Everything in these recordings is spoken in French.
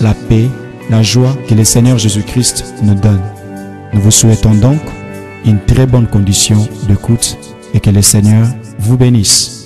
la paix, la joie que le Seigneur Jésus-Christ nous donne. Nous vous souhaitons donc une très bonne condition d'écoute et que le Seigneur vous bénisse.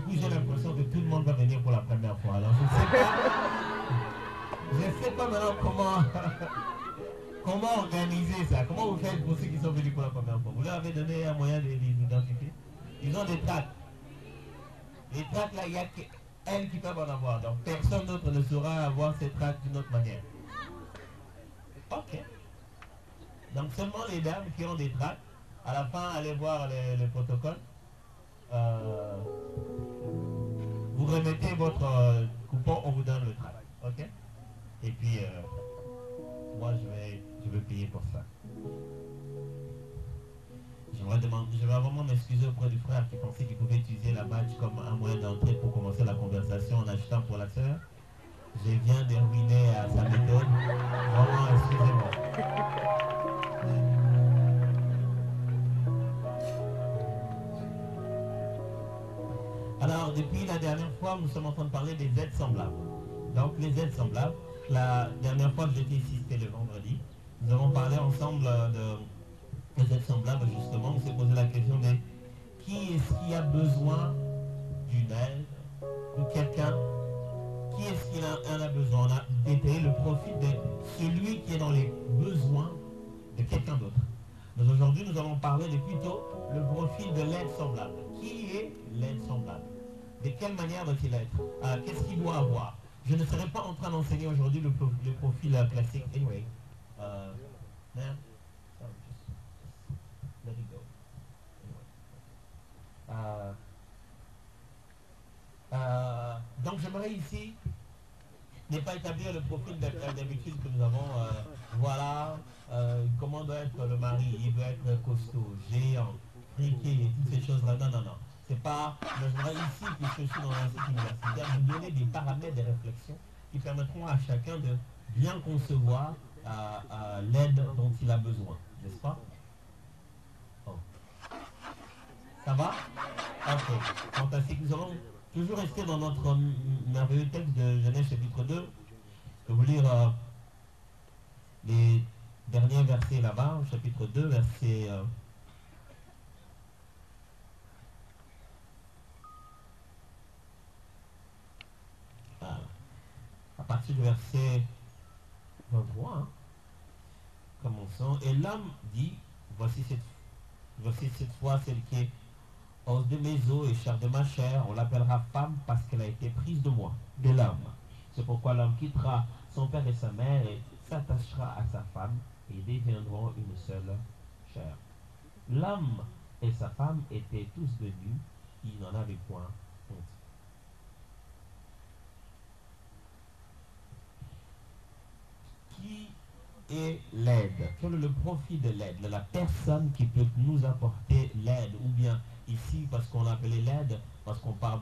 J'ai l'impression que tout le monde va venir pour la première fois. Alors je sais pas maintenant comment organiser ça. Comment vous faites pour ceux qui sont venus pour la première fois? Vous leur avez donné un moyen de les identifier? Ils ont des tracts. Les tracts là, il n'y a qu'elles qui peuvent en avoir. Donc personne d'autre ne saura avoir ces tracts d'une autre manière. Ok. Donc seulement les dames qui ont des tracts, à la fin, allez voir les protocoles. Vous remettez votre coupon, on vous donne le travail, ok? Et puis, moi, je vais payer pour ça. Je vais vraiment m'excuser auprès du frère qui pensait qu'il pouvait utiliser la badge comme un moyen d'entrée pour commencer la conversation en achetant pour la sœur. Je viens de ruiner à sa méthode. Vraiment, excusez-moi. Alors, depuis la dernière fois, nous sommes en train de parler des aides semblables. Donc, les aides semblables, la dernière fois que j'étais ici, c'était le vendredi, nous avons parlé ensemble des aides semblables, justement. On s'est posé la question de qui est-ce qui a besoin d'une aide ou quelqu'un? Qui est-ce qui en a besoin? On a détaillé le profil de celui qui est dans les besoins de quelqu'un d'autre. Mais aujourd'hui, nous allons parler de plutôt le profil de l'aide semblable. Qui est l'aide semblable? De quelle manière doit-il être? Qu'est-ce qu'il doit avoir? Je ne serai pas en train d'enseigner aujourd'hui le profil classique. Anyway, man, sorry, just let it go. Anyway. Donc j'aimerais ici ne pas établir le profil d'habitude que nous avons. Voilà, comment doit être le mari? Il doit être costaud, géant, friqué, et toutes ces choses-là. Non, non, non. C'est pas. Mais j'aimerais ici, puisque je suis dans un site universitaire, vous donner des paramètres de réflexion qui permettront à chacun de bien concevoir l'aide dont il a besoin. N'est-ce pas? Oh. Ça va? Ok. Fantastique. Nous allons toujours rester dans notre merveilleux texte de Genèse chapitre 2. Je vais vous lire les derniers versets là-bas, chapitre 2, verset... à partir du verset 23, hein, commençons. Et l'homme dit, voici cette fois celle qui est os de mes os et chair de ma chair, on l'appellera femme parce qu'elle a été prise de moi, de l'homme. C'est pourquoi l'homme quittera son père et sa mère et s'attachera à sa femme et deviendront une seule chair. L'homme et sa femme étaient tous venus qui n'en avait point honte. Qui est l'aide? Quel est le profit de l'aide? La personne qui peut nous apporter l'aide, ou bien ici, parce qu'on appelait l'aide, parce qu'on parle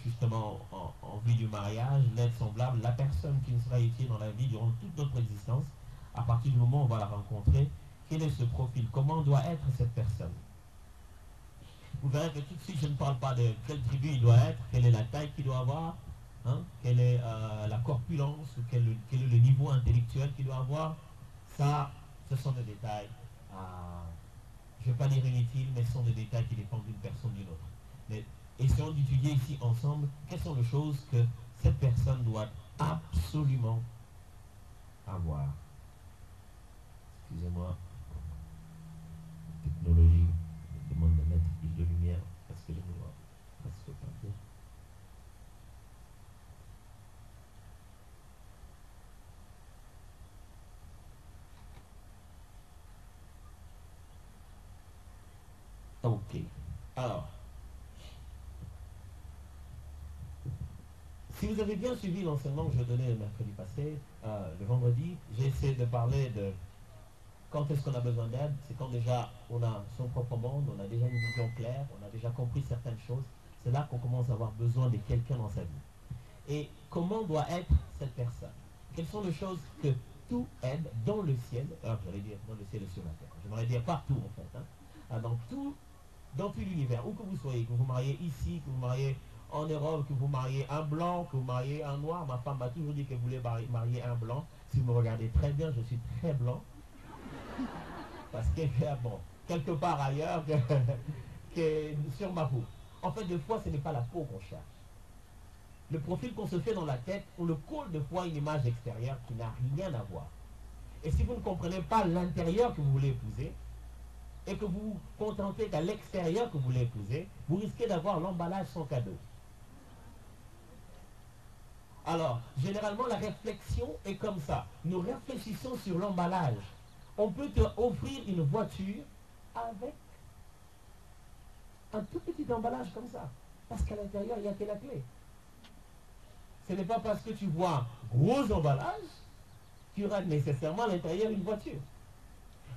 justement en vue du mariage, l'aide semblable, la personne qui nous sera utile dans la vie durant toute notre existence, à partir du moment où on va la rencontrer, quel est ce profil? Comment doit être cette personne? Vous verrez que tout de suite, je ne parle pas de quelle tribu il doit être, quelle est la taille qu'il doit avoir, hein, quelle est la corpulence, ou quel est le niveau intellectuel qu'il doit avoir. Ça, ce sont des détails, je ne vais pas dire inutiles, mais ce sont des détails qui dépendent d'une personne d'une autre. Mais essayons d'étudier ici ensemble quelles sont les choses que cette personne doit absolument avoir. Excusez-moi, technologie me demande de mettre plus de lumière parce que je ne vois presque pas bien. Ok. Alors, si vous avez bien suivi l'enseignement que je donnais le mercredi passé, le vendredi, j'ai essayé de parler de quand est-ce qu'on a besoin d'aide. C'est quand déjà on a son propre monde, on a déjà une vision claire, on a déjà compris certaines choses. C'est là qu'on commence à avoir besoin de quelqu'un dans sa vie. Et comment doit être cette personne? Quelles sont les choses que tout aide dans le ciel, alors j'allais dire dans le ciel et sur la terre, j'aimerais dire partout en fait, hein, dans tout l'univers, où que vous soyez, que vous mariez ici, que vous mariez en Europe, que vous mariez un blanc, que vous mariez un noir. Ma femme m'a toujours dit qu'elle voulait marier un blanc. Si vous me regardez très bien, je suis très blanc. Parce que, bon, quelque part ailleurs que sur ma peau. En fait, des fois, ce n'est pas la peau qu'on cherche. Le profil qu'on se fait dans la tête, on le colle de fois une image extérieure qui n'a rien à voir. Et si vous ne comprenez pas l'intérieur que vous voulez épouser, et que vous vous contentez qu'à l'extérieur que vous voulez épouser, vous risquez d'avoir l'emballage sans cadeau. Alors, généralement, la réflexion est comme ça. Nous réfléchissons sur l'emballage. On peut te offrir une voiture avec un tout petit emballage comme ça. Parce qu'à l'intérieur, il n'y a que la clé. Ce n'est pas parce que tu vois un gros emballage qu'il y aura nécessairement à l'intérieur une voiture.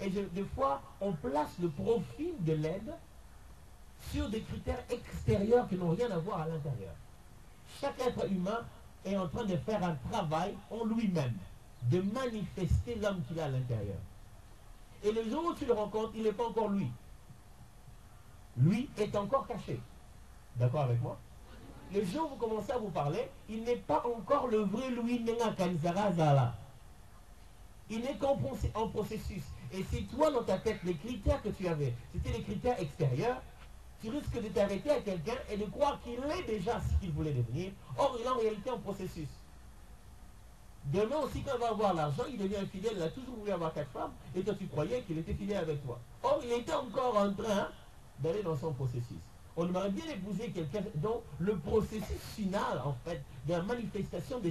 Et des fois, on place le profil de l'aide sur des critères extérieurs qui n'ont rien à voir à l'intérieur. Chaque être humain est en train de faire un travail en lui-même, de manifester l'homme qu'il a à l'intérieur. Et le jour où tu le rencontres, il n'est pas encore lui. Lui est encore caché. D'accord avec moi? Le jour où vous commencez à vous parler, il n'est pas encore le vrai Louis Nenga Kanzarazala. Il n'est qu'en processus. Et si toi, dans ta tête, les critères que tu avais, c'était les critères extérieurs, tu risques de t'arrêter à quelqu'un et de croire qu'il est déjà ce qu'il voulait devenir. Or, il est en réalité en processus. Demain aussi, quand il va avoir l'argent, il devient infidèle. Il a toujours voulu avoir 4 femmes. Et toi, tu croyais qu'il était fidèle avec toi. Or, il était encore en train d'aller dans son processus. On aimerait bien épouser quelqu'un dont le processus final, en fait, de la manifestation de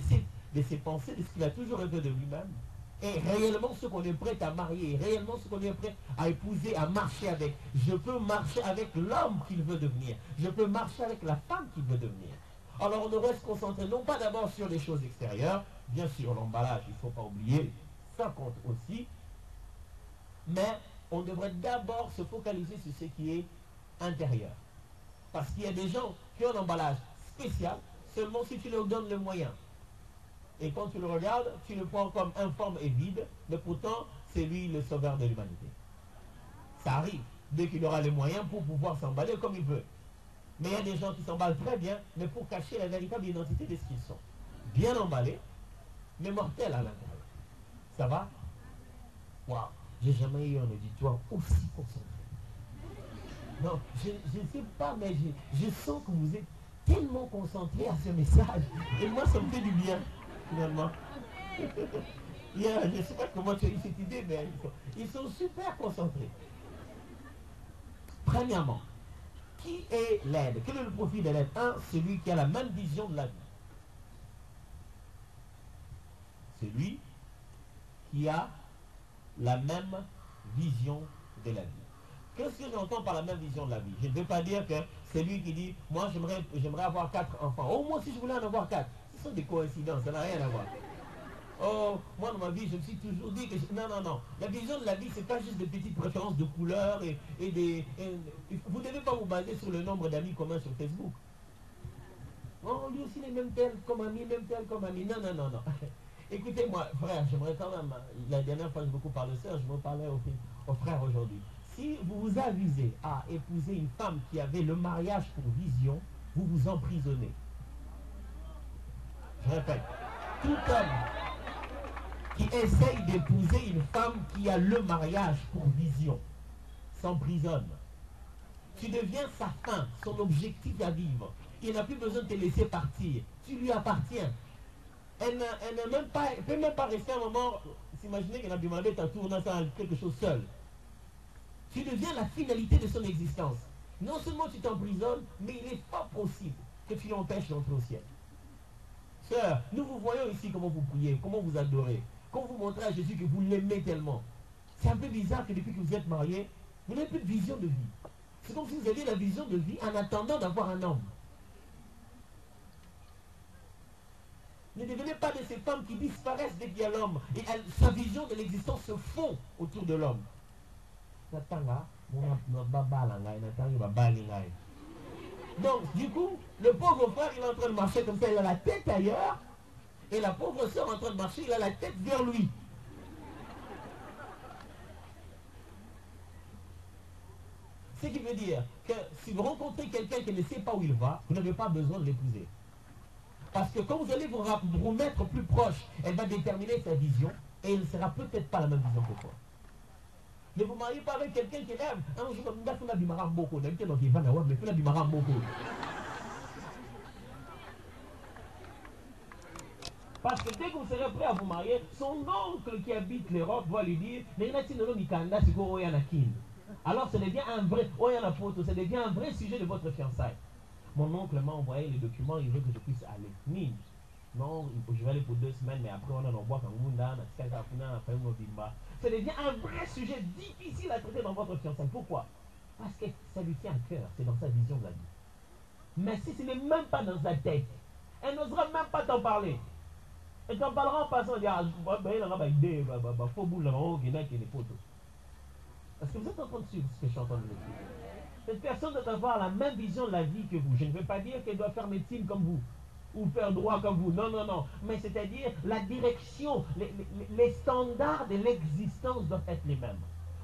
ses pensées, de ce qu'il a toujours rêvé de lui-même, est réellement ce qu'on est prêt à marier, réellement ce qu'on est prêt à épouser, à marcher avec. Je peux marcher avec l'homme qu'il veut devenir. Je peux marcher avec la femme qu'il veut devenir. Alors on devrait se concentrer non pas d'abord sur les choses extérieures, bien sûr l'emballage, il ne faut pas oublier, ça compte aussi, mais on devrait d'abord se focaliser sur ce qui est intérieur. Parce qu'il y a des gens qui ont un emballage spécial seulement si tu leur donnes les moyens. Et quand tu le regardes, tu le prends comme informe et vide, mais pourtant c'est lui le sauveur de l'humanité. Ça arrive, dès qu'il aura les moyens pour pouvoir s'emballer comme il veut. Mais il y a des gens qui s'emballent très bien, mais pour cacher la véritable identité de ce qu'ils sont. Bien emballés, mais mortels à l'intérieur. Ça va? Waouh, j'ai jamais eu un auditoire aussi concentré. Non, je ne sais pas, mais je sens que vous êtes tellement concentré à ce message. Et moi, ça me fait du bien, finalement. Je ne sais pas comment tu as eu cette idée, mais ils sont super concentrés. Premièrement, qui est l'aide? Quel est le profil de l'aide? Un, celui qui a la même vision de la vie. Celui qui a la même vision de la vie. Qu'est-ce que j'entends par la même vision de la vie? Je ne veux pas dire que c'est lui qui dit, moi j'aimerais avoir 4 enfants. Oh, moi si je voulais en avoir 4. Ce sont des coïncidences, ça n'a rien à voir. Oh, moi dans ma vie, je me suis toujours dit que... Non, non, non. La vision de la vie, c'est pas juste des petites préférences de couleurs et des... Vous ne devez pas vous baser sur le nombre d'amis communs sur Facebook. Oh, lui aussi, il est même tel comme ami, même tel comme ami. Non, non, non, non. Écoutez-moi, frère, j'aimerais quand même... La dernière fois, j'ai beaucoup parlé de ça, je me parlais au frère aujourd'hui. Si vous vous avisez à épouser une femme qui avait le mariage pour vision, vous vous emprisonnez. Je répète, tout homme qui essaye d'épouser une femme qui a le mariage pour vision s'emprisonne. Tu deviens sa fin, son objectif à vivre. Il n'a plus besoin de te laisser partir. Tu lui appartiens. Elle ne peut même pas rester un moment, s'imaginer qu'elle a demandé ta tournée à quelque chose seul. Tu deviens la finalité de son existence. Non seulement tu t'emprisonnes, mais il est fort possible que tu l'empêches d'entrer au ciel. Sœur, nous vous voyons ici comment vous priez, comment vous adorez, comment vous montrez à Jésus que vous l'aimez tellement. C'est un peu bizarre que depuis que vous êtes mariés, vous n'avez plus de vision de vie. C'est comme si vous aviez la vision de vie en attendant d'avoir un homme. Ne devenez pas de ces femmes qui disparaissent dès qu'il y a l'homme. Et sa vision de l'existence se fond autour de l'homme. Donc, du coup, le pauvre frère, il est en train de marcher comme ça, il a la tête ailleurs. Et la pauvre soeur en train de marcher, il a la tête vers lui. Ce qui veut dire que si vous rencontrez quelqu'un qui ne sait pas où il va, vous n'avez pas besoin de l'épouser. Parce que quand vous allez vous mettre plus proche, elle va déterminer sa vision et elle ne sera peut-être pas la même vision que toi. Ne vous mariez pas avec quelqu'un qui aime. Un jour, on a du maramboko. Parce que dès que vous serez prêt à vous marier, son oncle qui habite l'Europe va lui dire alors ça devient un vrai, ça devient un vrai sujet de votre fiançailles. Mon oncle m'a envoyé les documents, il veut que je puisse aller. Non, je vais aller pour 2 semaines, mais après on en envoie quand ça devient un vrai sujet difficile à traiter dans votre fiançailles. Pourquoi? Parce que ça lui tient à cœur, c'est dans sa vision de la vie. Mais si ce n'est même pas dans sa tête, elle n'osera même pas t'en parler. Elle t'en parlera en passant, elle dira, est-ce que vous êtes en train de suivre ce que je suis en train de vous dire? Cette personne doit avoir la même vision de la vie que vous. Je ne veux pas dire qu'elle doit faire médecine comme vous ou faire droit comme vous. Non, non, non. Mais c'est-à-dire la direction, les standards de l'existence doivent être les mêmes.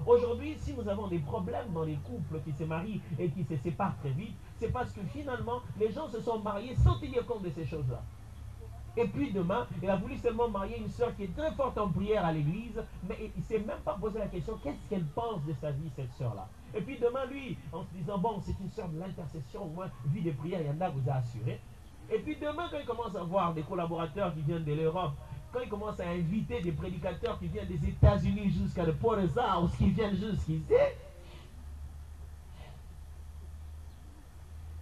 Aujourd'hui, si nous avons des problèmes dans les couples qui se marient et qui se séparent très vite, c'est parce que finalement, les gens se sont mariés sans tenir compte de ces choses-là. Et puis demain, il a voulu seulement marier une soeur qui est très forte en prière à l'église, mais il ne s'est même pas posé la question, qu'est-ce qu'elle pense de sa vie, cette soeur-là. Et puis demain, lui, en se disant, bon, c'est une soeur de l'intercession, au moins, vie de prière, il y en a, vous a assuré. Et puis demain, quand il commence à voir des collaborateurs qui viennent de l'Europe, quand il commence à inviter des prédicateurs qui viennent des États-Unis jusqu'à le Port-de-House, qui viennent jusqu'ici,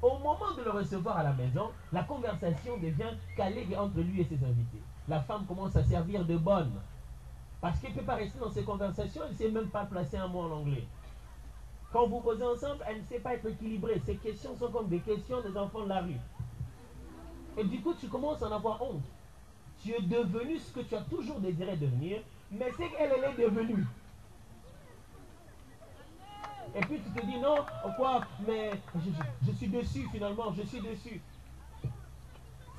au moment de le recevoir à la maison, la conversation devient calée entre lui et ses invités. La femme commence à servir de bonne. Parce qu'elle ne peut pas rester dans ces conversations, elle ne sait même pas placer un mot en anglais. Quand vous causez ensemble, elle ne sait pas être équilibrée. Ces questions sont comme des questions des enfants de la rue. Et du coup, tu commences à en avoir honte. Tu es devenu ce que tu as toujours désiré devenir, mais c'est qu'elle est devenue. Et puis tu te dis non, quoi, mais je suis déçu finalement, je suis déçu.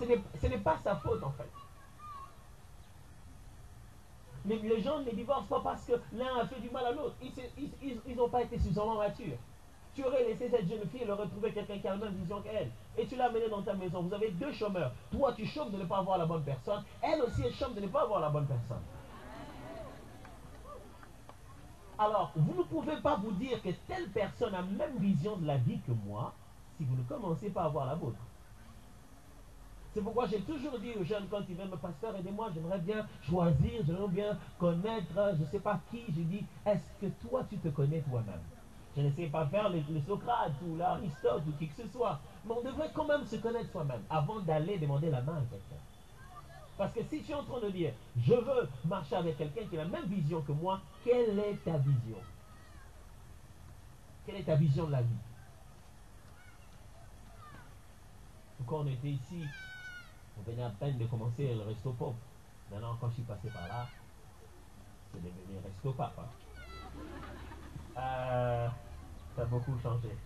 Ce n'est pas sa faute en fait. Les gens ne divorcent pas parce que l'un a fait du mal à l'autre. Ils n'ont pas été suffisamment matures. Tu aurais laissé cette jeune fille, elle aurait trouvé quelqu'un qui a la même vision qu'elle. Et tu l'as amenée dans ta maison. Vous avez 2 chômeurs. Toi, tu chômes de ne pas avoir la bonne personne. Elle aussi, elle chôme de ne pas avoir la bonne personne. Alors, vous ne pouvez pas vous dire que telle personne a la même vision de la vie que moi si vous ne commencez pas à avoir la vôtre. C'est pourquoi j'ai toujours dit aux jeunes quand ils viennent me pasteur, aidez-moi, j'aimerais bien choisir, j'aimerais bien connaître, je ne sais pas qui. J'ai dit, est-ce que toi tu te connais toi-même? Je ne sais pas faire le Socrate ou l'Aristote ou qui que ce soit, mais on devrait quand même se connaître soi-même avant d'aller demander la main à quelqu'un. Parce que si tu es en train de dire, je veux marcher avec quelqu'un qui a la même vision que moi, quelle est ta vision? Quelle est ta vision de la vie? Quand on était ici, on venait à peine de commencer le resto pop. Maintenant, quand je suis passé par là, c'est devenu resto papa. Ça a beaucoup changé.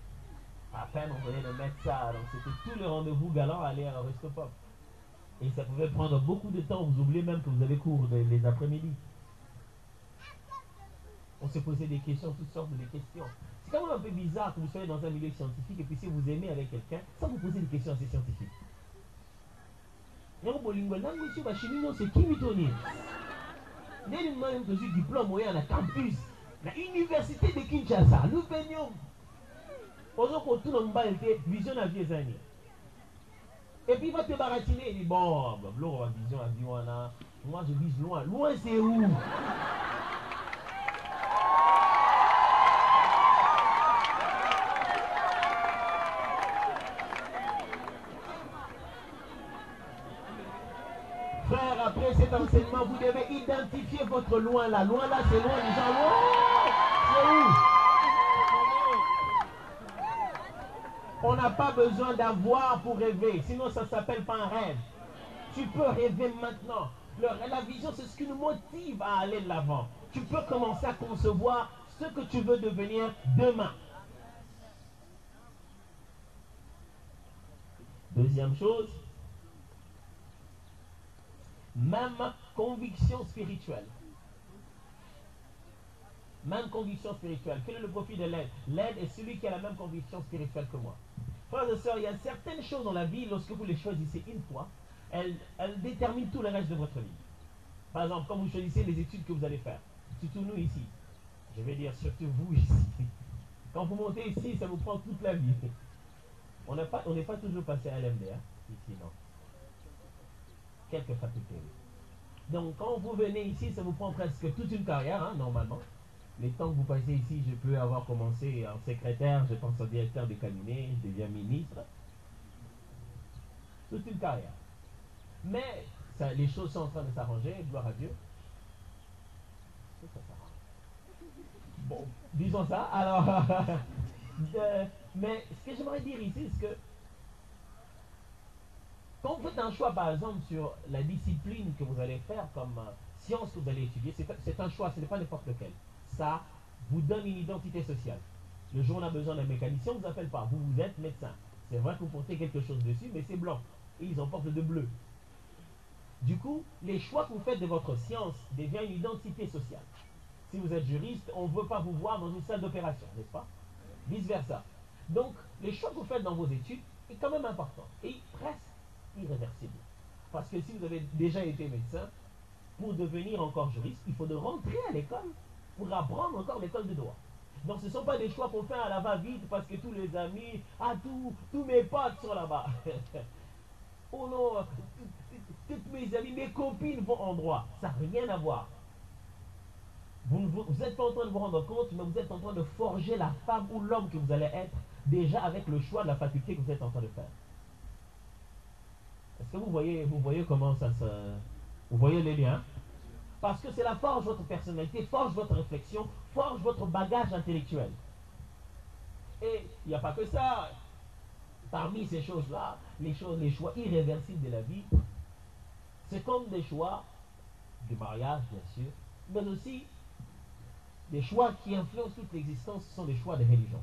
À peine on venait de mettre ça, donc c'était tous les rendez-vous galants à aller à un resto pop. Et ça pouvait prendre beaucoup de temps, vous oubliez même que vous avez cours les après-midi. On se posait des questions, toutes sortes de questions. C'est quand même un peu bizarre que vous soyez dans un milieu scientifique et puis si vous aimez avec quelqu'un, sans vous poser des questions assez scientifiques. C'est qui m'étonne? Je suis diplôme à la campus, la université de Kinshasa, nous venions. Pour tout le monde était vision à vieux années. Et puis il va te baratiner, il dit bon, vision à vie, moi je vise loin. Loin c'est où? Frère, après cet enseignement, vous devez identifier votre loin là. Loin là, c'est loin, les gens loin. C'est où? On n'a pas besoin d'avoir pour rêver, sinon ça ne s'appelle pas un rêve. Tu peux rêver maintenant. La vision, c'est ce qui nous motive à aller de l'avant. Tu peux commencer à concevoir ce que tu veux devenir demain. Deuxième chose, même conviction spirituelle. Même conviction spirituelle. Quel est le profit de l'aide? L'aide est celui qui a la même conviction spirituelle que moi. Frères et sœurs, il y a certaines choses dans la vie, lorsque vous les choisissez une fois, elles déterminent tout le reste de votre vie. Par exemple, quand vous choisissez les études que vous allez faire, surtout nous ici, je vais dire surtout vous ici, quand vous montez ici, ça vous prend toute la vie. On n'est pas toujours passé à l'MD, hein, ici, non. Quelques facultés. Donc, quand vous venez ici, ça vous prend presque toute une carrière, hein, normalement. Les temps que vous passez ici, je peux avoir commencé en secrétaire, je pense au directeur de cabinet, je deviens ministre. Toute une carrière. Mais ça, les choses sont en train de s'arranger, gloire à Dieu. Ça s'arrange. Bon, disons ça. Alors, mais ce que j'aimerais dire ici, c'est que quand vous faites un choix, par exemple, sur la discipline que vous allez faire comme science que vous allez étudier, c'est un choix, ce n'est pas n'importe lequel. Ça vous donne une identité sociale. Le jour où on a besoin d'un mécanicien, on ne vous appelle pas. Vous êtes médecin. C'est vrai que vous portez quelque chose dessus, mais c'est blanc. Et ils en portent de bleu. Du coup, les choix que vous faites de votre science deviennent une identité sociale. Si vous êtes juriste, on ne veut pas vous voir dans une salle d'opération, n'est-ce pas? Vice-versa. Donc, les choix que vous faites dans vos études est quand même important. Et presque irréversible. Parce que si vous avez déjà été médecin, pour devenir encore juriste, il faut de rentrer à l'école pour apprendre encore l'école de droit. Donc ce ne sont pas des choix qu'on fait à la va-vite parce que tous les amis, tous mes potes sont là-bas. Oh non, toutes mes amis, mes copines vont en droit. Ça n'a rien à voir. Vous n'êtes pas en train de vous rendre compte, mais vous êtes en train de forger la femme ou l'homme que vous allez être déjà avec le choix de la faculté que vous êtes en train de faire. Est-ce que vous voyez comment ça se... Vous voyez les liens? Parce que cela forge votre personnalité, forge votre réflexion, forge votre bagage intellectuel. Et il n'y a pas que ça. Parmi ces choses-là, les choix irréversibles de la vie, c'est comme des choix du mariage, bien sûr, mais aussi des choix qui influencent toute l'existence, ce sont des choix de religion.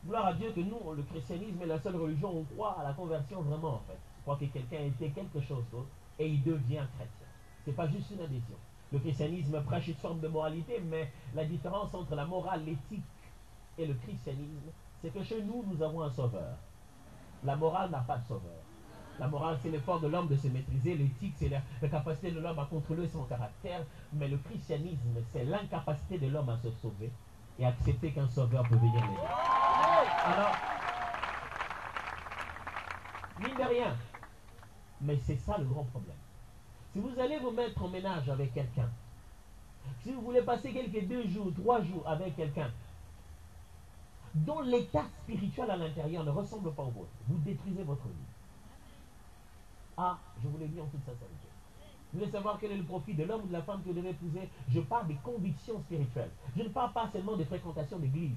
Gloire à Dieu que nous, le christianisme est la seule religion où on croit à la conversion vraiment, en fait. On croit que quelqu'un était quelque chose d'autre et il devient chrétien. Ce n'est pas juste une adhésion. Le christianisme prêche une forme de moralité, mais la différence entre la morale, l'éthique et le christianisme, c'est que chez nous, nous avons un sauveur. La morale n'a pas de sauveur. La morale, c'est l'effort de l'homme de se maîtriser. L'éthique, c'est la capacité de l'homme à contrôler son caractère. Mais le christianisme, c'est l'incapacité de l'homme à se sauver et accepter qu'un sauveur peut venir l'aider. Alors, mine de rien, mais c'est ça le grand problème. Si vous allez vous mettre en ménage avec quelqu'un, si vous voulez passer quelques 2 jours, 3 jours avec quelqu'un dont l'état spirituel à l'intérieur ne ressemble pas au vôtre, vous détruisez votre vie. Ah, je vous l'ai dit en toute sincérité. Vous voulez savoir quel est le profit de l'homme ou de la femme que vous devez épouser? Je parle des convictions spirituelles. Je ne parle pas seulement des fréquentations d'église.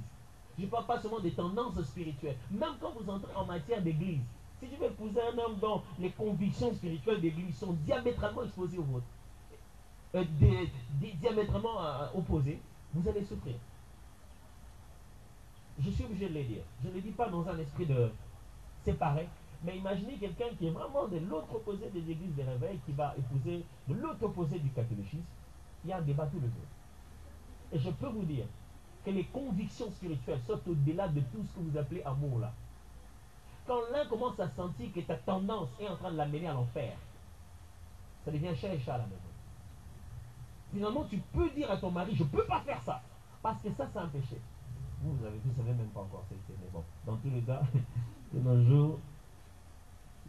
Je ne parle pas seulement des tendances spirituelles. Même quand vous entrez en matière d'église, si tu veux épouser un homme dont les convictions spirituelles d'église sont diamétralement exposées aux vôtres, diamétralement opposées, vous allez souffrir. Je suis obligé de le dire. Je ne le dis pas dans un esprit de séparé, mais imaginez quelqu'un qui est vraiment de l'autre opposé des églises de réveil, qui va épouser de l'autre opposé du catéchisme. Il y a un débat tout le jour. Et je peux vous dire que les convictions spirituelles sortent au-delà de tout ce que vous appelez amour là. Quand l'un commence à sentir que ta tendance est en train de l'amener à l'enfer, ça devient cher et cher à la maison. Finalement, tu peux dire à ton mari, je ne peux pas faire ça, parce que ça, c'est un péché. Vous ne savez même pas encore, mais bon, dans tous les cas, de nos jours,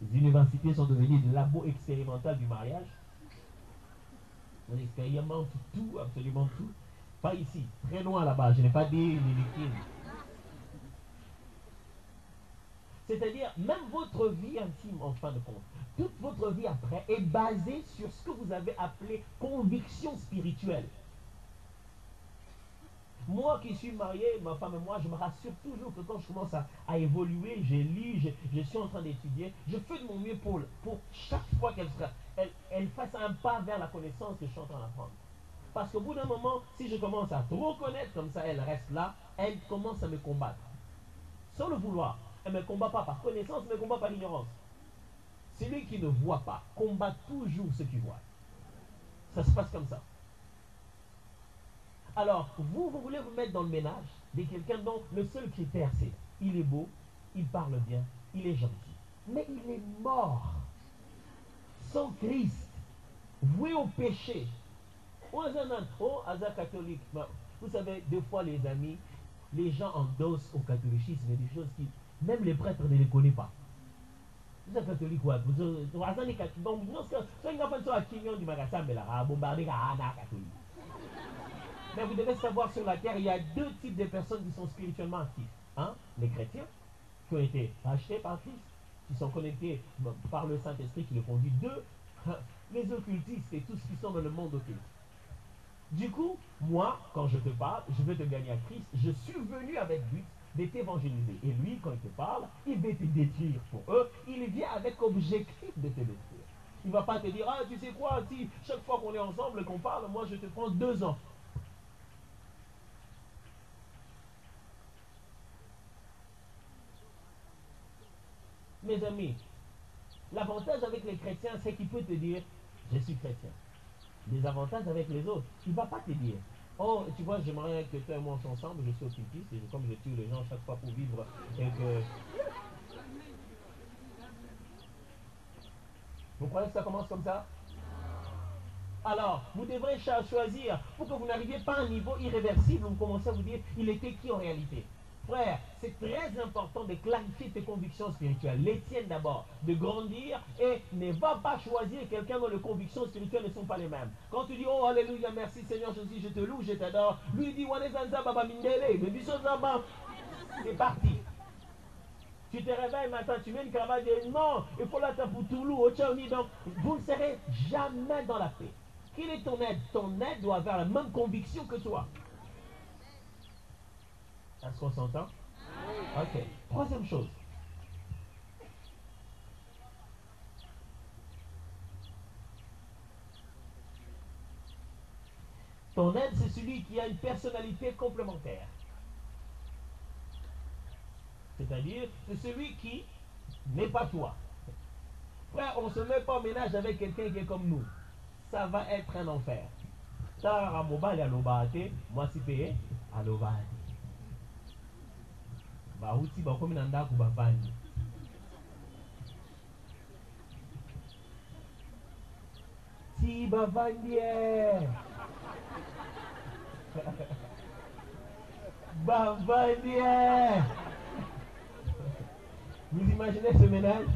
les universités sont devenues des labos expérimentaux du mariage. On expérimente tout, absolument tout. Pas ici, très loin là-bas, je n'ai pas dit une liquide. C'est-à-dire, même votre vie intime, en fin de compte, toute votre vie après est basée sur ce que vous avez appelé conviction spirituelle. Moi qui suis marié, ma femme et moi, je me rassure toujours que quand je commence à évoluer, je lis, je suis en train d'étudier, je fais de mon mieux pour chaque fois qu'elle fasse un pas vers la connaissance que je suis en train d'apprendre. Parce qu'au bout d'un moment, si je commence à trop connaître, comme ça elle reste là, elle commence à me combattre. Sans le vouloir. Elle ne me combat pas par connaissance, elle me combat par ignorance. Celui qui ne voit pas combat toujours ce qu'il voit. Ça se passe comme ça. Alors, vous voulez vous mettre dans le ménage de quelqu'un dont le seul critère c'est il est beau, il parle bien, il est gentil. Mais il est mort. Sans Christ. Voué au péché. Oh, hasard catholique. Vous savez, des fois les amis, les gens endossent au catholicisme des choses qui, même les prêtres ne les connaissent pas. Vous êtes catholique, quoi. Mais vous devez savoir, sur la terre, il y a deux types de personnes qui sont spirituellement actives. Un, les chrétiens, qui ont été rachetés par Christ, qui sont connectés par le Saint-Esprit qui le conduit. Deux, les occultistes et tous ceux qui sont dans le monde occulte. Du coup, moi, quand je te parle, je veux te gagner à Christ, je suis venu avec but de t'évangéliser. Et lui, quand il te parle, il veut te détruire pour eux. Il vient avec objectif de te détruire. Il ne va pas te dire, ah, tu sais quoi, si chaque fois qu'on est ensemble et qu'on parle, moi, je te prends 2 ans. Mes amis, l'avantage avec les chrétiens, c'est qu'il peut te dire, je suis chrétien. Les avantages avec les autres, il ne va pas te dire, oh, tu vois, j'aimerais que toi et moi on ensemble, je suis occultiste, et comme je tue les gens chaque fois pour vivre, et que... Vous croyez que ça commence comme ça? Alors, vous devrez choisir, pour que vous n'arriviez pas à un niveau irréversible, vous commencez à vous dire, il était qui en réalité? Frère, c'est très important de clarifier tes convictions spirituelles. Les tiennes d'abord, de grandir et ne va pas choisir quelqu'un dont les convictions spirituelles ne sont pas les mêmes. Quand tu dis, oh alléluia, merci Seigneur Jésus, je te loue, je t'adore, lui il dit, baba mindele, c'est parti. Tu te réveilles matin, tu mets une cravate et non, il faut la taper pour Toulou, au Tchaouni, donc vous ne serez jamais dans la paix. Quelle est ton aide? Ton aide doit avoir la même conviction que toi. Est-ce qu'on s'entend? Ok. Troisième chose. Ton aide, c'est celui qui a une personnalité complémentaire. C'est-à-dire, c'est celui qui n'est pas toi. Frère, on ne se met pas en ménage avec quelqu'un qui est comme nous. Ça va être un enfer. Moi, si payé, à l'obade. Bauti bakomi na ndaku bavandi. Si bavandi bavandi. Vous imaginez ce ménage?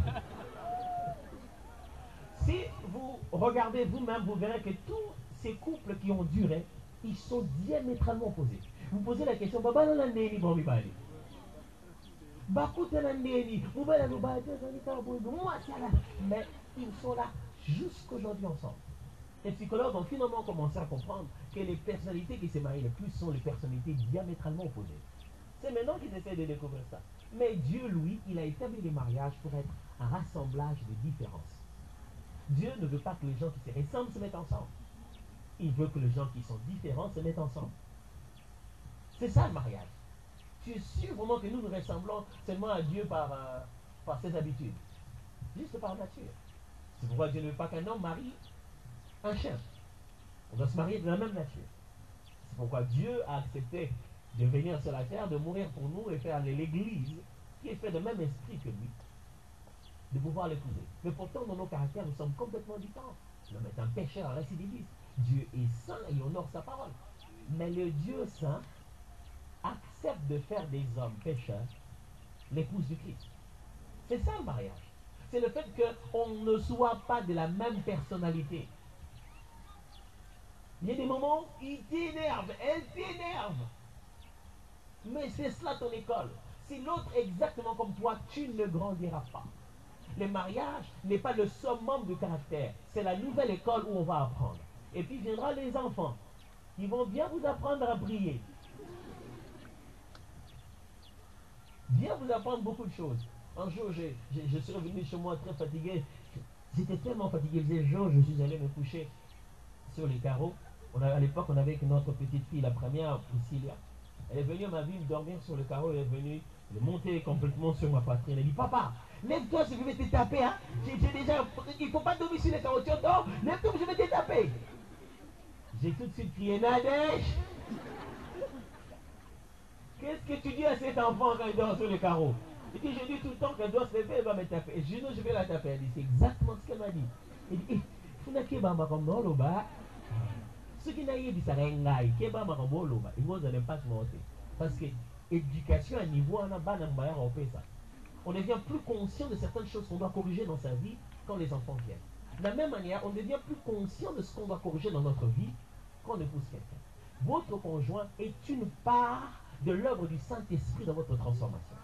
Si vous regardez vous-même, vous verrez que tous ces couples qui ont duré, ils sont diamétralement opposés. Vous posez la question, Baba na ndeni bon mibali. Mais ils sont là jusqu'aujourd'hui ensemble. Les psychologues ont finalement commencé à comprendre que les personnalités qui se marient le plus sont les personnalités diamétralement opposées. C'est maintenant qu'ils essaient de découvrir ça. Mais Dieu, lui, il a établi les mariages pour être un rassemblage de différences. Dieu ne veut pas que les gens qui se ressemblent se mettent ensemble. Il veut que les gens qui sont différents se mettent ensemble. C'est ça le mariage. Tu es sûr vraiment que nous nous ressemblons seulement à Dieu par ses habitudes, juste par nature. C'est pourquoi Dieu ne veut pas qu'un homme marie un chien. On doit se marier de la même nature. C'est pourquoi Dieu a accepté de venir sur la terre, de mourir pour nous et faire l'Église, qui est fait de même esprit que lui, de pouvoir l'épouser. Mais pourtant, dans nos caractères, nous sommes complètement différents. L'homme est un pécheur, un récidiviste. Dieu est saint et il honore sa parole. Mais le Dieu saint accepte de faire des hommes pécheurs l'épouse du Christ. C'est ça le mariage. C'est le fait qu'on ne soit pas de la même personnalité. Il y a des moments où il t'énerve, elle t'énerve. Mais c'est cela ton école. Si l'autre est exactement comme toi, tu ne grandiras pas. Le mariage n'est pas le summum du caractère. C'est la nouvelle école où on va apprendre. Et puis viendra les enfants. Ils vont bien vous apprendre à prier. Bien vous apprendre beaucoup de choses. Un jour, je suis revenu chez moi très fatigué. J'étais tellement fatigué. Il faisait jour, je suis allé me coucher sur les carreaux. À l'époque, on avait notre petite fille, la première, Priscilla. Elle est venue à ma ville dormir sur le carreau. Elle est venue monter complètement sur ma poitrine. Elle dit, papa, lève-toi, je vais te taper. Hein? Il ne faut pas dormir sur les carreaux. Tu dors, lève-toi, je vais te taper. J'ai tout de suite crié, Nadège. Qu'est-ce que tu dis à cet enfant quand il dort sur les carreaux? Il dit, je dis tout le temps qu'elle doit se lever, elle va me taper. Et je dis, non, je vais la taper. Elle dit, c'est exactement ce qu'elle m'a dit. Elle dit, il faut que je comme dans le bas. Ce qui n'a dit, c'est un gars qui est pas dans le bas. Il ne pas se monter. Parce que l'éducation à niveau, on devient plus conscient de certaines choses qu'on doit corriger dans sa vie quand les enfants viennent. De la même manière, on devient plus conscient de ce qu'on doit corriger dans notre vie quand on épouse quelqu'un. Votre conjoint est une part de l'œuvre du Saint-Esprit dans votre transformation.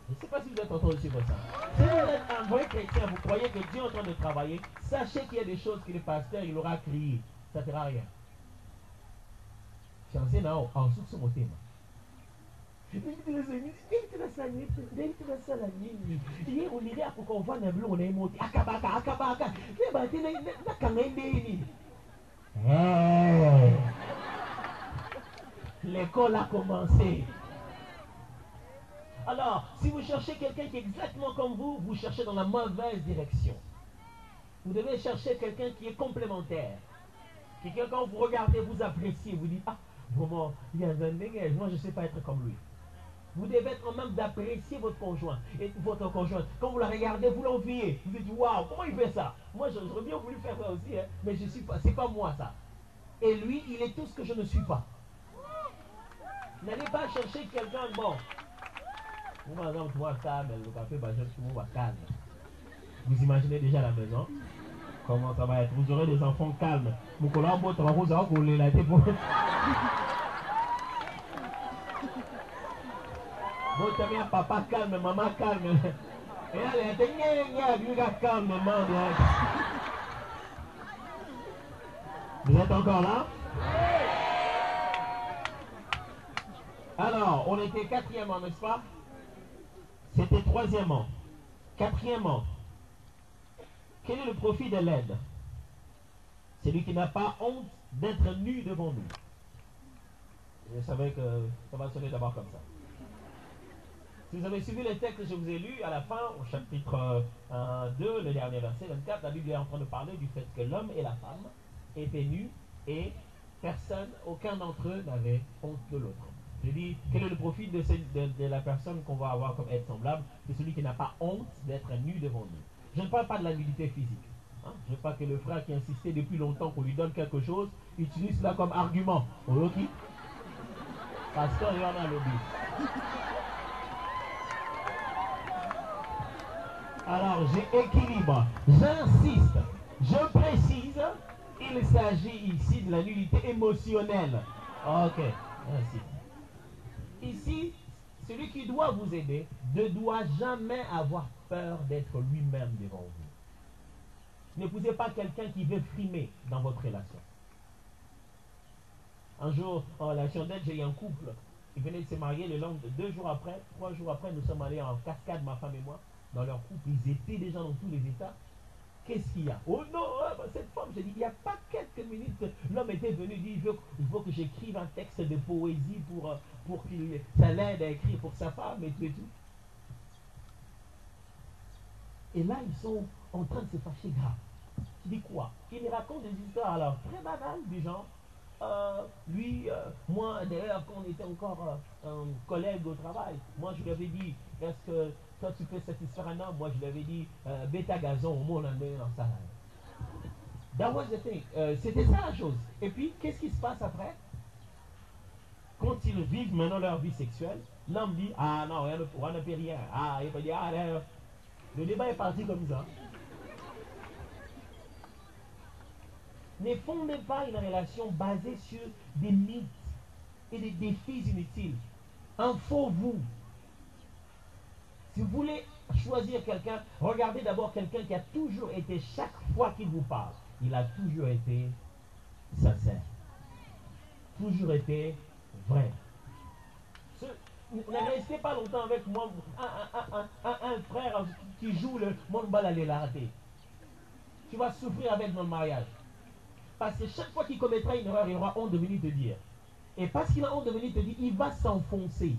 Je ne sais pas si vous êtes en train de suivre ça. Si vous êtes un vrai chrétien, vous croyez que Dieu est en train de travailler, sachez qu'il y a des choses que le pasteur il aura criées. Ça ne sert à rien. Chancez là, en sous mon thème. Hier, on irait à qu'on voit un bleu, on est monté. Akabaka. L'école a commencé. Alors, si vous cherchez quelqu'un qui est exactement comme vous, vous cherchez dans la mauvaise direction. Vous devez chercher quelqu'un qui est complémentaire. Quelqu'un, quand vous regardez, vous appréciez, vous dites, ah, vraiment, il y a un dégage, moi je ne sais pas être comme lui. Vous devez être en même d'apprécier votre conjoint. Et votre conjoint, quand vous la regardez, vous l'enviez. Vous dites, waouh, comment il fait ça? Moi, j'aurais bien voulu faire ça aussi, hein, mais je suis pas, c'est pas moi ça. Et lui, il est tout ce que je ne suis pas. N'allez pas chercher quelqu'un bon. Vous, par exemple, toi, calme, le café, tout le monde va calme. Vous imaginez déjà la maison? Comment ça va être? Vous aurez des enfants calmes. Vous collez votre rose à vous les laissez pour. Vous avez un papa calme, maman calme. Et allez, calme, maman. Vous êtes encore là? Alors, on était quatrièmement, n'est-ce pas? C'était troisièmement. Quatrièmement, quel est le profit de l'aide? Celui qui n'a pas honte d'être nu devant nous. Je savais que ça va sonner d'abord comme ça. Si vous avez suivi les textes que je vous ai lus, à la fin, au chapitre 2, le dernier verset 24, la Bible est en train de parler du fait que l'homme et la femme étaient nus et personne, aucun d'entre eux n'avait honte de l'autre. Je dis, quel est le profit de la personne qu'on va avoir comme aide semblable? C'est celui qui n'a pas honte d'être nu devant nous. Je ne parle pas de la nudité physique. Hein? Je ne veux pas que le frère qui insistait depuis longtemps qu'on lui donne quelque chose utilise cela comme argument. Ok? Pasteur, il y en a le but. Alors, j'équilibre, j'insiste, je précise, il s'agit ici de la nudité émotionnelle. Ok, merci. Ici, celui qui doit vous aider ne doit jamais avoir peur d'être lui-même devant vous. N'épousez pas quelqu'un qui veut frimer dans votre relation. Un jour, en relation d'aide, j'ai eu un couple Ils venaient de se marier, 2 jours après, 3 jours après, nous sommes allés en cascade, ma femme et moi, dans leur couple. Ils étaient déjà dans tous les états. Qu'est-ce qu'il y a? Oh non, cette femme, j'ai dit, il n'y a pas quelques minutes, l'homme était venu dire, il faut que j'écrive un texte de poésie pour qu'il ça l'aide à écrire pour sa femme et tout et tout. Et là, ils sont en train de se fâcher grave. Tu dis quoi? Il me raconte des histoires alors très banales du genre. Moi d'ailleurs quand on était encore collègue au travail, moi je lui avais dit, est-ce que toi tu peux satisfaire un homme? Moi je lui avais dit, bêta gazon, au moins on en donne dans ça. That was the thing. C'était ça la chose. Et puis qu'est-ce qui se passe après? Quand ils vivent maintenant leur vie sexuelle, l'homme dit, ah non, on ne peut rien. Ah, il peut dire, ah, le débat est parti comme ça. Ne fondez pas une relation basée sur des mythes et des défis inutiles. Un faux vous. Si vous voulez choisir quelqu'un, regardez d'abord quelqu'un qui a toujours été, chaque fois qu'il vous parle, il a toujours été sincère. Toujours été vrai. Ne restez pas longtemps avec moi, un frère qui joue le monde bal à l'arrêter. Tu vas souffrir avec notre mariage. Parce que chaque fois qu'il commettra une erreur, il aura honte de venir te dire. Et parce qu'il a honte de venir te dire, il va s'enfoncer.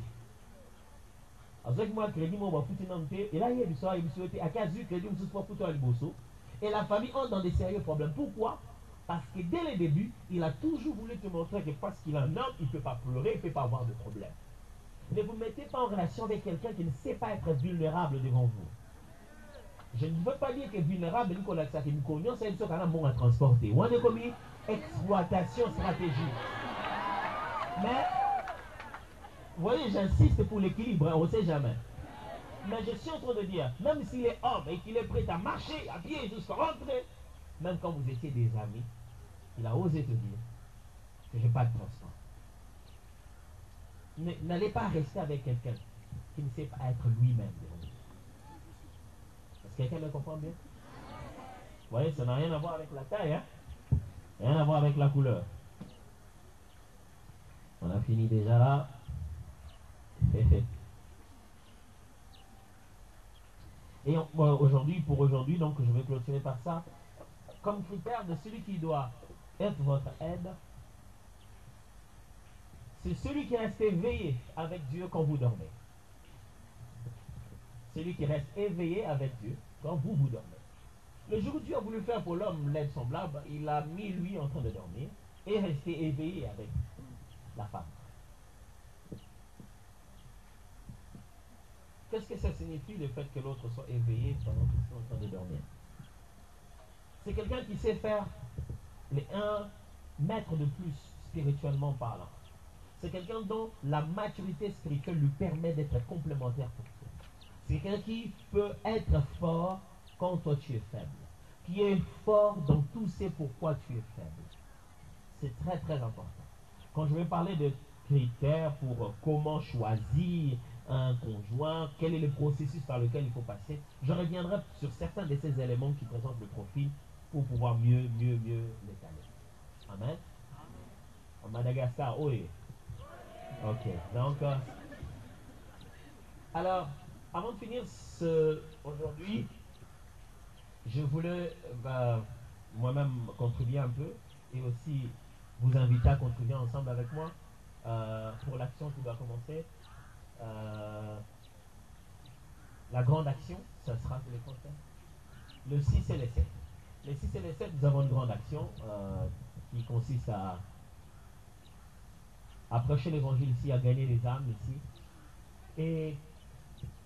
Avec moi, crédit, moi, et là, il y a du soir, il me souhaitait à 15 crédit, je suis pour toi, et la famille entre dans des sérieux problèmes. Pourquoi? Parce que dès le début, il a toujours voulu te montrer que parce qu'il est un homme, il ne peut pas pleurer, il ne peut pas avoir de problème. Ne vous mettez pas en relation avec quelqu'un qui ne sait pas être vulnérable devant vous. Je ne veux pas dire que vulnérable, c'est une confiance, c'est une chose qu'on a bon à transporter. On a commis exploitation stratégique. Mais, vous voyez, j'insiste pour l'équilibre, on ne sait jamais. Mais je suis en train de dire, même s'il est homme et qu'il est prêt à marcher, à pied jusqu'à rentrer, même quand vous étiez des amis, il a osé te dire que je n'ai pas de transport. N'allez pas rester avec quelqu'un qui ne sait pas être lui-même. Est-ce que quelqu'un me comprend bien? Vous voyez, ça n'a rien à voir avec la taille, hein? Rien à voir avec la couleur. On a fini déjà là. Et aujourd'hui, donc je vais clôturer par ça. Comme critère de celui qui doit être votre aide, c'est celui qui reste éveillé avec Dieu quand vous dormez. Celui qui reste éveillé avec Dieu quand vous dormez. Le jour où Dieu a voulu faire pour l'homme l'aide semblable, il a mis lui en train de dormir et resté éveillé avec la femme. Qu'est-ce que ça signifie le fait que l'autre soit éveillé pendant qu'ils sont en train de dormir? C'est quelqu'un qui sait faire les 1 mètre de plus spirituellement parlant. C'est quelqu'un dont la maturité spirituelle lui permet d'être complémentaire pour toi. C'est quelqu'un qui peut être fort quand toi tu es faible. Qui est fort dans tout ce pourquoi tu es faible. C'est très très important. Quand je vais parler de critères pour comment choisir un conjoint, quel est le processus par lequel il faut passer, je reviendrai sur certains de ces éléments qui présentent le profil pour pouvoir mieux l'étaler. Amen. En Madagascar, oui. Ok, donc alors avant de finir aujourd'hui, je voulais moi-même contribuer un peu et aussi vous inviter à contribuer ensemble avec moi pour l'action qui doit commencer. La grande action, ça sera sur les conseils. Le 6 et le 7. Les 6 et les 7, nous avons une grande action qui consiste à prêcher l'évangile ici, à gagner les âmes ici. Et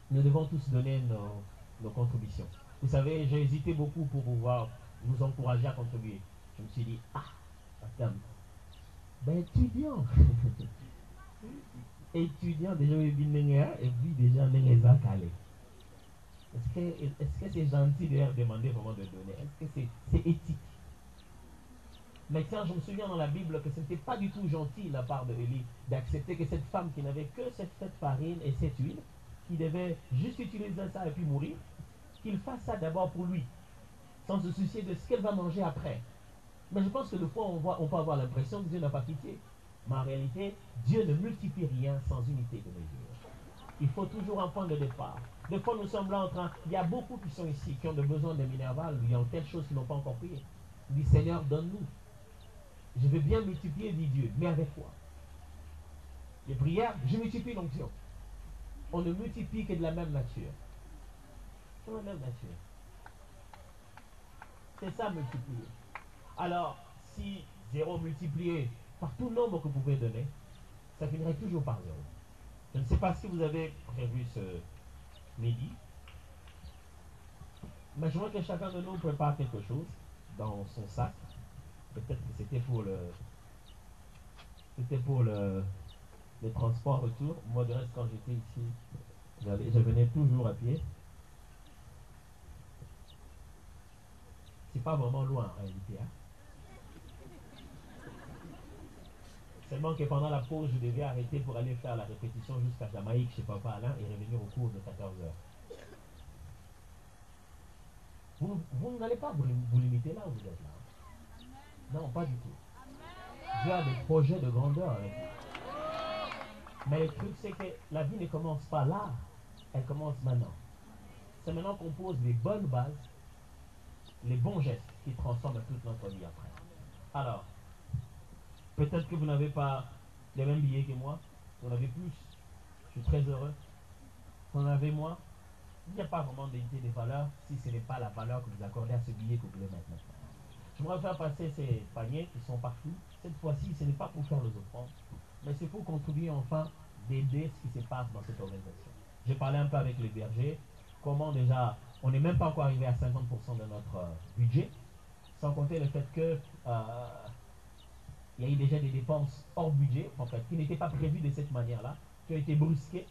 nous devons tous donner nos contributions. Vous savez, j'ai hésité beaucoup pour pouvoir vous encourager à contribuer. Je me suis dit, attends, ben étudiant. Étudiant, déjà, et puis déjà, calé. Est-ce que c'est gentil de leur demander vraiment de donner? Est-ce que c'est éthique? Mais tiens, je me souviens dans la Bible que ce n'était pas du tout gentil de la part de Élie d'accepter que cette femme qui n'avait que cette farine et cette huile, qui devait juste utiliser ça et puis mourir, qu'il fasse ça d'abord pour lui, sans se soucier de ce qu'elle va manger après. Mais je pense que des fois, on peut avoir l'impression que Dieu n'a pas pitié. Mais en réalité, Dieu ne multiplie rien sans unité de mesure. Il faut toujours un point de départ. Des fois, nous sommes là en train... Il y a beaucoup qui sont ici, qui ont besoin de minerval, il y a telle chose qu'ils n'ont pas encore prié. Il dit, Seigneur, donne-nous. Je veux bien multiplier, dit Dieu, mais avec quoi? Les prières, je multiplie l'onction. On ne multiplie que de la même nature. De la même nature. C'est ça, multiplier. Alors, si 0 multiplié par tout nombre que vous pouvez donner, ça finirait toujours par 0. Je ne sais pas si vous avez prévu ce midi, mais je vois que chacun de nous prépare quelque chose dans son sac. Peut-être que c'était pour le transport retour. Moi, de reste, quand j'étais ici, je venais toujours à pied. C'est pas vraiment loin en réalité. Hein? Seulement que pendant la pause, je devais arrêter pour aller faire la répétition jusqu'à Jamaïque chez Papa Alain et revenir au cours de 14 heures. Vous n'allez pas vous limiter là où vous êtes là. Non, pas du tout. Dieu a des projets de grandeur avec vous. Mais le truc, c'est que la vie ne commence pas là. Elle commence maintenant. C'est maintenant qu'on pose les bonnes bases, les bons gestes qui transforment toute notre vie après. Alors, peut-être que vous n'avez pas les mêmes billets que moi. Vous en avez plus. Je suis très heureux. Vous en avez moins. Il n'y a pas vraiment d'unité des valeurs si ce n'est pas la valeur que vous accordez à ce billet que vous voulez mettre maintenant. Je voudrais faire passer ces paniers qui sont partout. Cette fois-ci, ce n'est pas pour faire les offrandes, mais c'est pour contribuer enfin d'aider ce qui se passe dans cette organisation. J'ai parlé un peu avec les bergers. Comment déjà, on n'est même pas encore arrivé à 50% de notre budget, sans compter le fait que il y a eu déjà des dépenses hors budget, en fait, qui n'étaient pas prévues de cette manière-là, qui ont été brusquées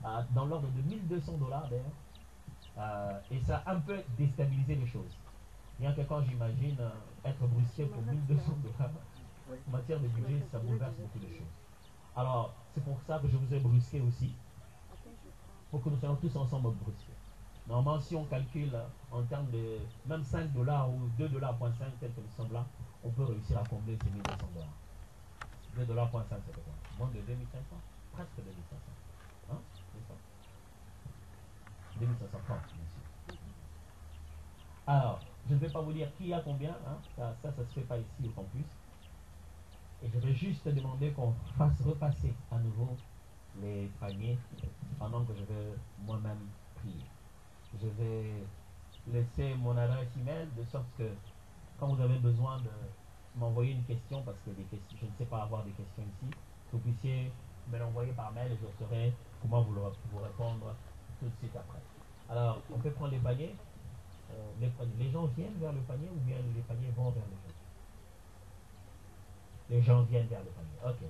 dans l'ordre de $1200 d'ailleurs. Et ça a un peu déstabilisé les choses. Rien que quand j'imagine être brusqué pour $1200 en matière de budget, ça bouleverse beaucoup de choses. Alors, c'est pour ça que je vous ai brusqué aussi, pour que nous soyons tous ensemble brusqués. Normalement, si on calcule en termes de même $5 ou $2.5 tel que nous sommes là, on peut réussir à combler ces $1200. $2.5, c'est quoi? Moins de 2500? Presque 2500. Hein? C'est ça? 2530, bien sûr. Alors, je ne vais pas vous dire qui a combien, hein? Ça se fait pas ici au campus. Et je vais juste demander qu'on fasse repasser à nouveau les paniers pendant que je vais moi-même prier. Je vais laisser mon adresse email de sorte que quand vous avez besoin de m'envoyer une question, parce que des questions, je ne sais pas avoir des questions ici, que vous puissiez me l'envoyer par mail et je saurai comment vous répondre tout de suite après. Alors, on peut prendre les paniers. Les gens viennent vers le panier ou bien les paniers vont vers les gens? Les gens viennent vers le panier. Ok.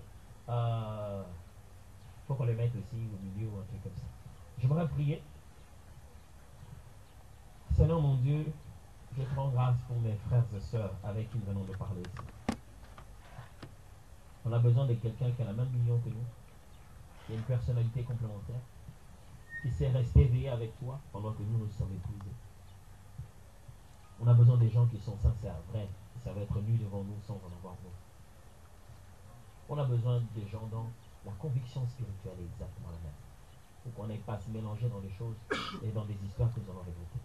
Faut qu'on les mette aussi au milieu ou un truc comme ça. J'aimerais prier. Seigneur mon Dieu, je te rends grâce pour mes frères et sœurs avec qui nous venons de parler ici. On a besoin de quelqu'un qui a la même vision que nous, qui a une personnalité complémentaire, qui sait rester éveillé avec toi pendant que nous sommes épuisés. On a besoin des gens qui sont sincères, vrais, qui savent être nus devant nous sans en avoir besoin. On a besoin des gens dont la conviction spirituelle est exactement la même. Pour qu'on n'aille pas se mélanger dans les choses et dans des histoires que nous allons développer.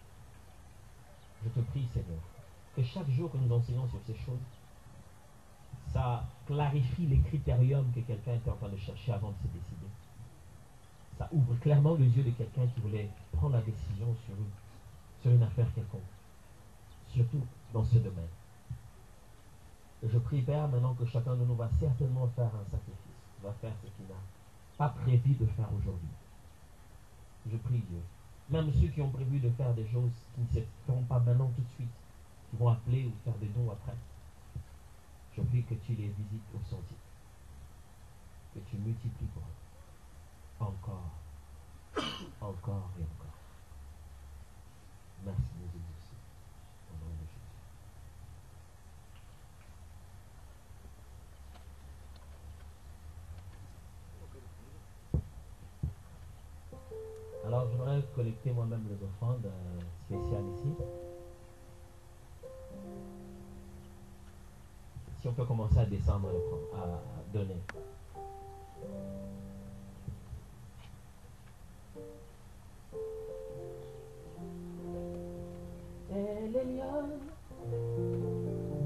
Je te prie, Seigneur, que chaque jour que nous enseignons sur ces choses, ça clarifie les critériums que quelqu'un était en train de chercher avant de se décider. Ça ouvre clairement les yeux de quelqu'un qui voulait prendre la décision sur une affaire quelconque. Surtout dans ce domaine. Et je prie, Père, maintenant que chacun de nous va certainement faire un sacrifice, va faire ce qu'il n'a pas prévu de faire aujourd'hui. Je prie, Dieu. Même ceux qui ont prévu de faire des choses qui ne se feront pas maintenant tout de suite, qui vont appeler ou faire des dons après. Je prie que tu les visites au sentier. Que tu multiplies pour eux. Encore. Encore et encore. Merci de nous exaucer. Au nom de Jésus. Alors, je voudrais collecter moi-même les offrandes spéciales ici. Si on peut commencer à descendre et à donner. Elle est là,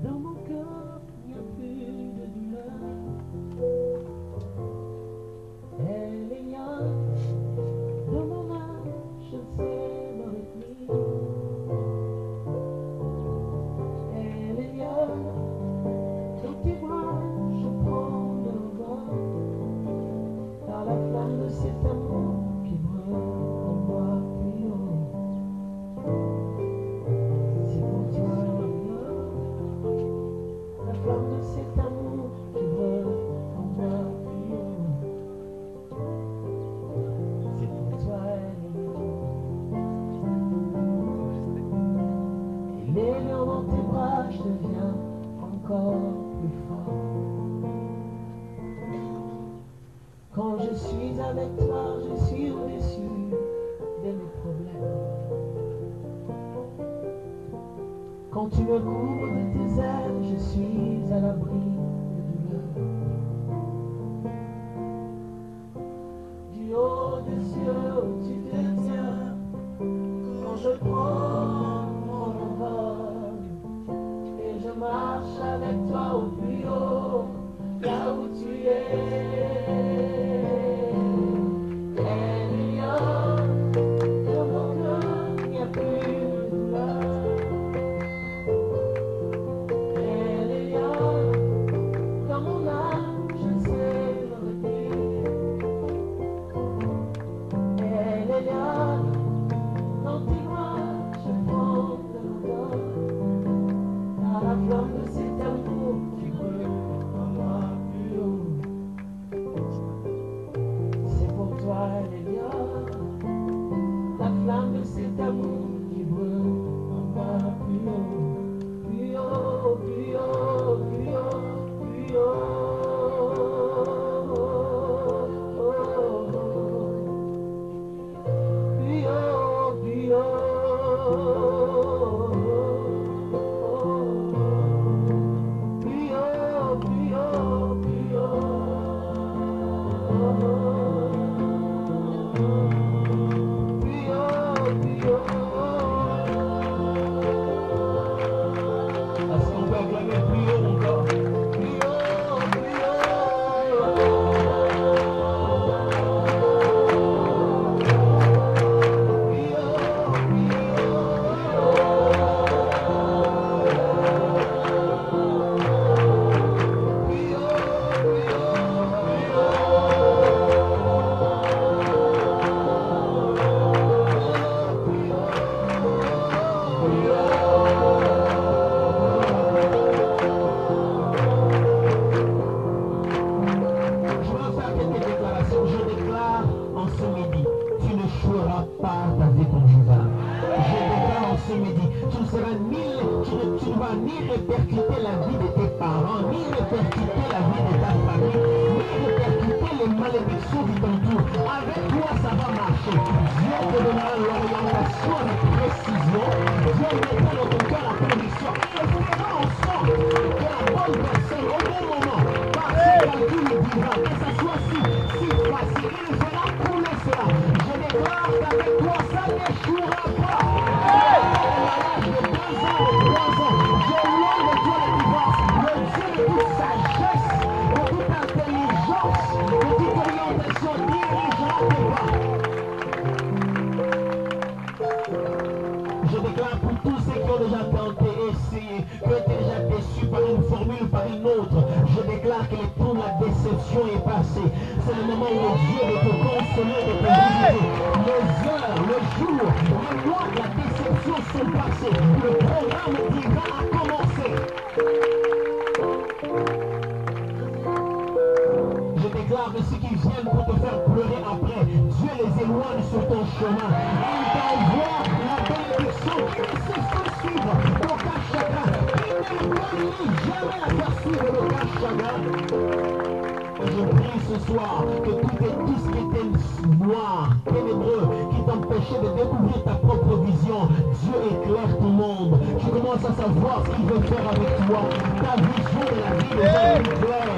dans mon cœur, il n'y a plus de douleur. Elle est là, dans mon âme, je sais m'arrêter. Elle est là, dans tes bras, je prends de l'envol, par la flamme de cet amour qui brûle en moi plus haut. C'est pour toi, la flamme de cet amour qui brûle en moi plus haut. C'est pour toi, et les liens dans tes bras, je deviens encore plus fort. Quand je suis avec toi, je suis au-dessus de mes problèmes. Quand tu me couvres de tes ailes, je suis à l'abri de douleur. Du haut des cieux où tu te tiens, quand je prends mon envol, et je marche avec toi au plus haut, là où tu es. Elle est là, dans mon cœur, il n'y a plus de douleur. Elle est là, dans mon âme, je sais me retenir. Elle est là, dans tes bras, je prends de l'envol, par la flamme de cet amour qui brûle en moi plus haut. C'est pour toi, elle est là, la flamme de cet amour qui brûle en moi plus haut. Plus haut, plus haut, plus haut, plus haut. Plus haut, plus haut. Plus haut, plus haut, plus Est-ce qu'on peut acclamer plus haut encore? Plus haut, plus haut. Répercuter la vie de tes parents, ni répercuter la vie de ta famille, ni répercuter les malédictions qui t'entourent. Avec toi, ça va marcher. Dieu te donnera l'orientation avec précision. Dieu mettra dans ton cœur la conviction. Et il fera en sorte que la bonne personne, au bon moment, par ses calculs divins, que ça soit si facile, il fera couler cela. Je déclare qu'avec toi, ça n'échouera pas. Je déclare pour tous ceux qui ont déjà tenté, essayé, qui ont été déjà déçus par une formule ou par une autre, je déclare que le temps de la déception est passé. C'est le moment où Dieu veut te consoler, de te visiter. Les heures, le jour, les mois de la déception sont passés. Le programme divin a commencé. Je déclare que ceux qui viennent pour te faire pleurer après, Dieu les éloigne sur ton chemin. Il t'envoie la bénédiction qui ne cesse de suivre ton cas chagrin. Il ne peut jamais la faire suivre le cas chagrin. Je prie ce soir que tout ce qui était noir, ténébreux, qui t'empêchait de découvrir ta propre vision, Dieu éclaire ton monde. Tu commences à savoir ce qu'il veut faire avec toi. Ta vision de la vie devient plus claire.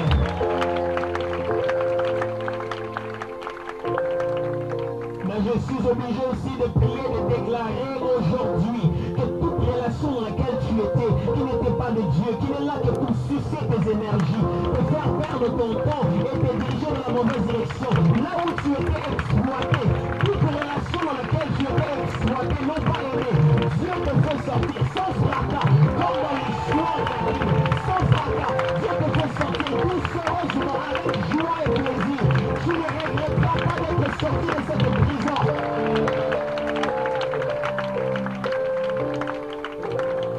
Mais je suis obligé aussi de prier, de déclarer aujourd'hui que toute relation dans laquelle tu étais, qui n'était pas de Dieu, qui n'est là que pour sucer tes énergies, te faire perdre ton temps et te diriger dans la mauvaise direction, là où tu étais exploité, toute relation dans laquelle tu étais exploité, non pas aimé, Dieu te fait sortir sans fracas, comme dans l'histoire de la Bible, sans fracas, Dieu te fait sortir doucereusement avec joie et plaisir. Tu ne regretteras pas d'être sorti de cette prison.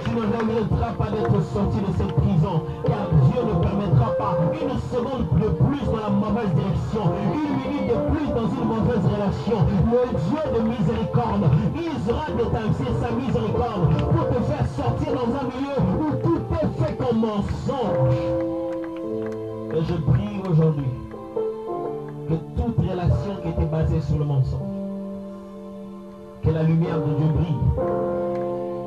Tu ne regretteras pas d'être sorti de cette prison, car Dieu ne permettra pas une seconde de plus dans la mauvaise direction, une minute de plus dans une mauvaise relation. Le Dieu de miséricorde usera d'établir sa miséricorde pour te faire sortir dans un milieu où tout est fait comme mensonge. Et je prie aujourd'hui que toute relation qui était basée sur le mensonge, que la lumière de Dieu brille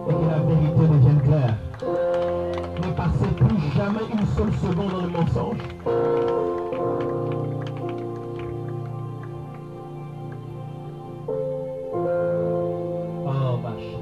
et que la vérité devienne claire. Ne passez plus jamais une seule seconde dans le mensonge. Oh, vache.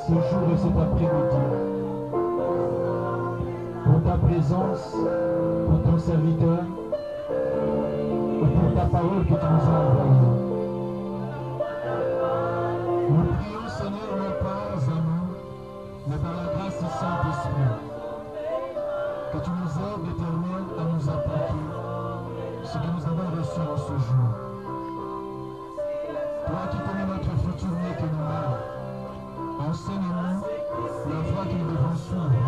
Ce jour et cet après-midi, pour ta présence, pour ton serviteur et pour ta parole que tu nous as envoyée. Nous prions, Seigneur, non pas à nous, mais par la grâce du Saint-Esprit, que tu nous aides, Éternel, à nous appliquer ce que nous avons reçu en ce jour. Toi qui connais notre futur mieux que nous-mêmes, enseigne-nous la voie que nous devons suivre.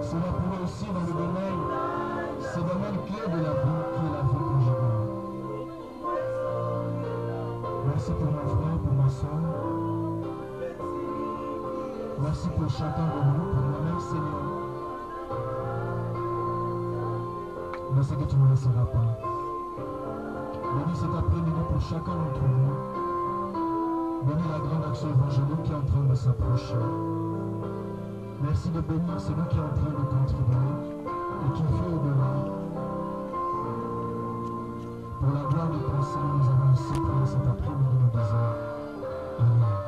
Cela pourrait aussi dans le domaine, ce domaine clé de la vie qui est la vie conjugale. Merci pour mon frère, pour ma soeur. Merci pour chacun de nous, pour moi-même, Seigneur. Mais c'est que tu ne me laisseras pas. Bénis cet après-midi pour chacun d'entre nous. Bénis la grande action évangélique qui est en train de s'approcher. Merci de bénir celui qui est en train de contribuer et qui fait au-delà. Pour la gloire du conseil, nous avons ainsi prié cet après-midi, nous disons Amen.